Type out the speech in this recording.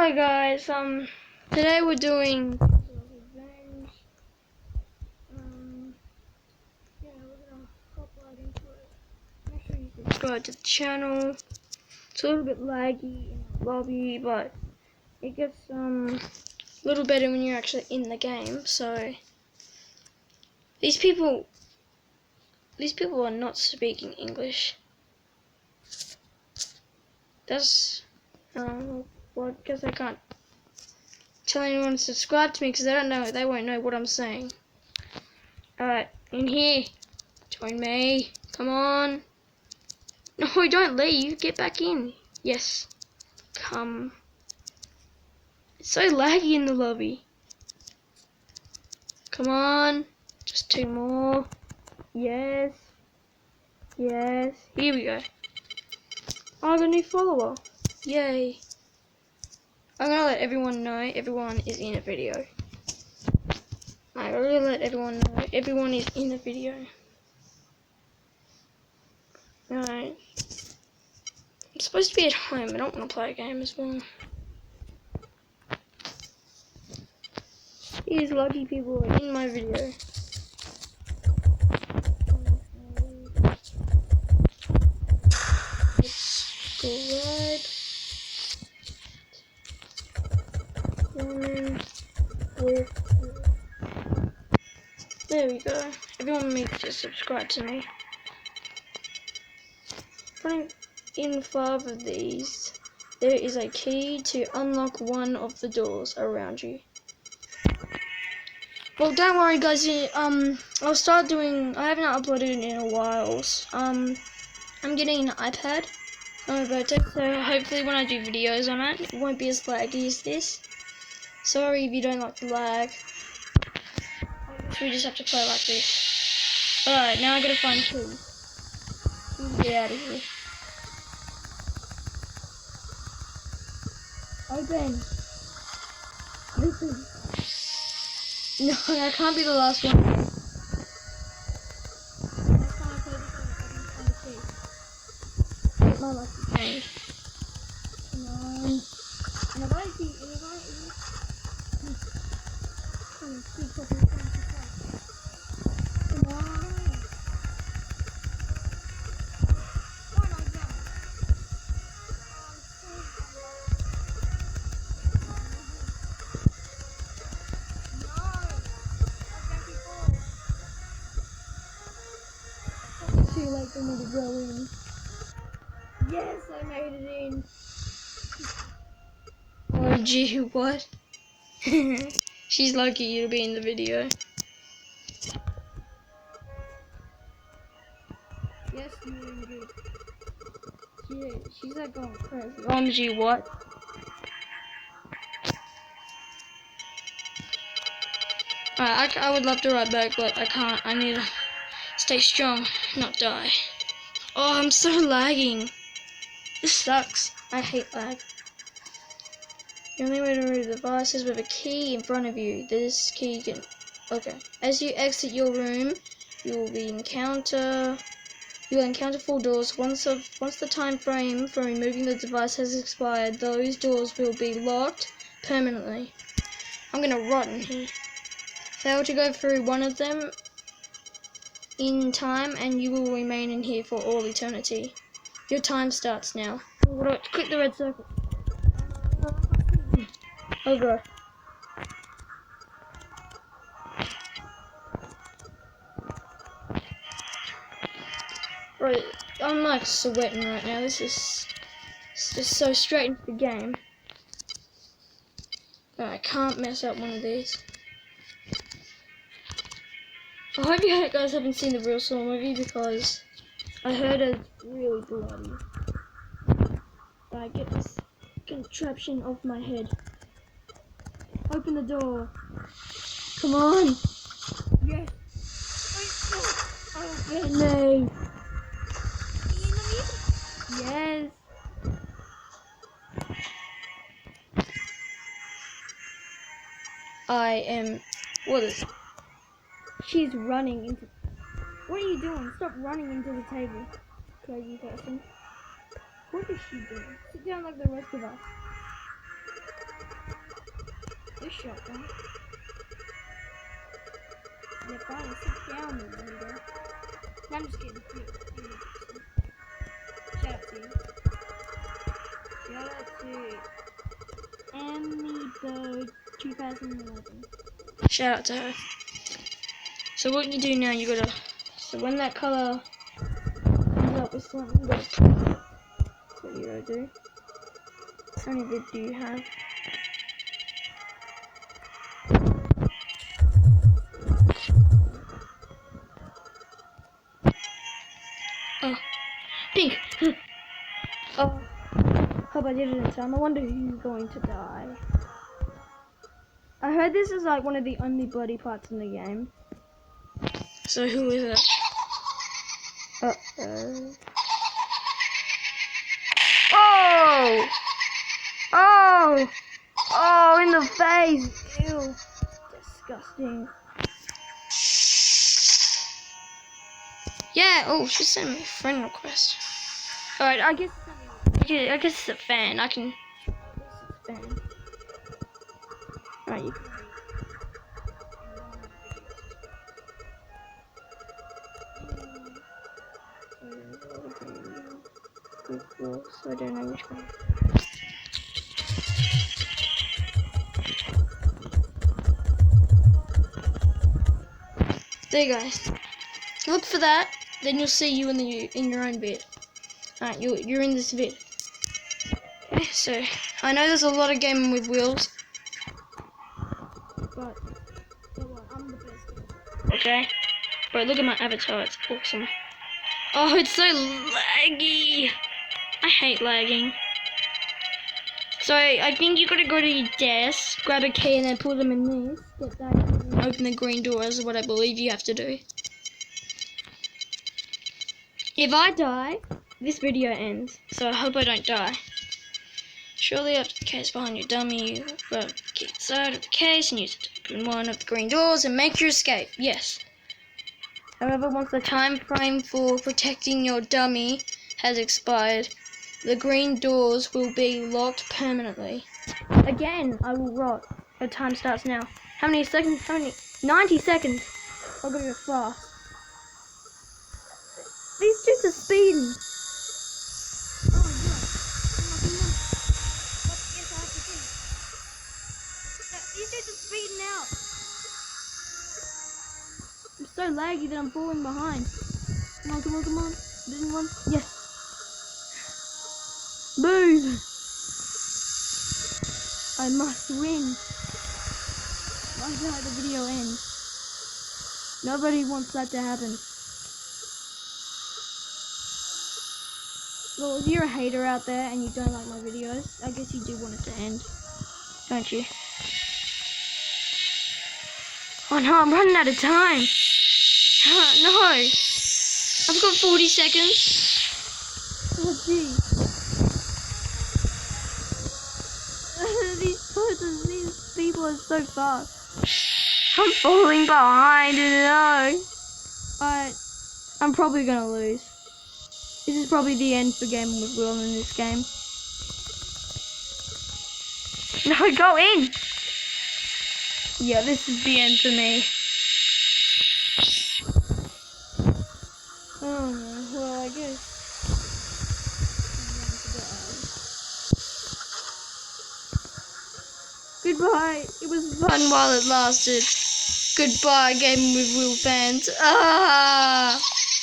Hello guys, today we're doing revenge. Yeah, we're gonna hop right into it. Make sure you subscribe to the channel. It's a little bit laggy in the lobby, but it gets a little better when you're actually in the game. So these people are not speaking English. That's well, because I can't tell anyone to subscribe to me because they won't know what I'm saying. Alright, in here. Join me. Come on. No, don't leave. Get back in. Yes. Come. It's so laggy in the lobby. Come on. Just 2 more. Yes. Yes. Here we go. Oh, I got a new follower. Yay. I'm gonna let everyone know everyone is in a video. I'm gonna let everyone know everyone is in a video. Alright. I'm supposed to be at home. I don't want to play a game as well. These lucky people are in my video. Let's go right. There we go. Everyone make sure to subscribe to me. Putting in 5 of these, there is a key to unlock one of the doors around you. Well, don't worry guys, I'll start doing, I haven't uploaded it in a while. I'm getting an iPad on my birthday, so hopefully when I do videos on it, it won't be as laggy as this. Sorry if you don't like the lag. We just have to play like this. Alright, now I gotta find two. Get out of here. Open. Listen. No, that can't be the last one. Last time I played this one, I didn't find a key. Get my lucky change. Come on. And if I see, come on. Too late for me to go in. Yes, I made it in. Oh gee, what? She's lucky you to be in the video. Yes, you're in good. She's like going crazy. Gee, what? I would love to ride back, but I can't. I need to stay strong, not die. Oh, I'm so lagging. This sucks. I hate lag. The only way to remove the device is with a key in front of you. This key can... Okay. As you exit your room, you will encounter 4 doors. Once the time frame for removing the device has expired, those doors will be locked permanently. I'm gonna rot in here. Fail to go through one of them in time and you will remain in here for all eternity. Your time starts now. Click the red circle. Oh god. Right, I'm like sweating right now. This is just so straight into the game. No, I can't mess up one of these. I hope you guys haven't seen the real Saw movie because I heard it's really bloody. Get this contraption off my head. Open the door. Come on. Yes. Open me. Yes. What is... She's running into... What are you doing? Stop running into the table. Crazy person. What is she doing? Sit down like the rest of us. this shotgun. Yeah, fine, sit down, Linda. No, I'm just kidding. Shout out to you. Shout out to Amiibo 2011. Shout out to her. So what you do now, you gotta. So when that color comes up with something, you gotta. What you gotta do? How many vid do you have? Oh, pink. Oh, hope I did it in time. I wonder who's going to die. I heard this is like one of the only bloody parts in the game. So who is it? Uh-oh. Oh! Oh! Oh, in the face! Ew. Disgusting. Yeah, oh, she sent me a friend request. Alright, I guess it's a fan. I guess it's a fan. Alright, you can. So I don't know which one. There you guys. Look for that, then you'll see you in your own vid. Alright, you're in this vid. Okay, so I know there's a lot of gaming with wheels, but I'm the best. Okay, but look at my avatar, it's awesome. Oh, it's so laggy. I hate lagging. So I think you gotta go to your desk, grab a key, and then put them in this. Get that, and open the green doors. Is what I believe you have to do. If I die, this video ends. So I hope I don't die. Surely after the case behind your dummy, you grab the key inside of the case and use it to open one of the green doors and make your escape. Yes. However, once the time frame for protecting your dummy has expired, the green doors will be locked permanently. Again, I will rot. Your time starts now. How many seconds? 90 seconds. I've got to go fast. These dudes are speeding. Oh my god. Yes, I have to finish. These dudes are speeding out. I'm so laggy that I'm falling behind. Come on, come on, come on. Didn't one? Yes. Boom! I must win. Why did the video end? Nobody wants that to happen. Well, if you're a hater out there and you don't like my videos, I guess you do want it to end, don't you? Oh no, I'm running out of time. No, I've got 40 seconds. Oh gee. These people are so fast. I'm falling behind, no. Alright, I'm probably gonna lose. This is probably the end for gaming with Will in this game. No, go in! Yeah, this is the end for me. Oh no, well I guess. Goodbye. It was fun while it lasted. Goodbye, Gaming with Will fans. Ah!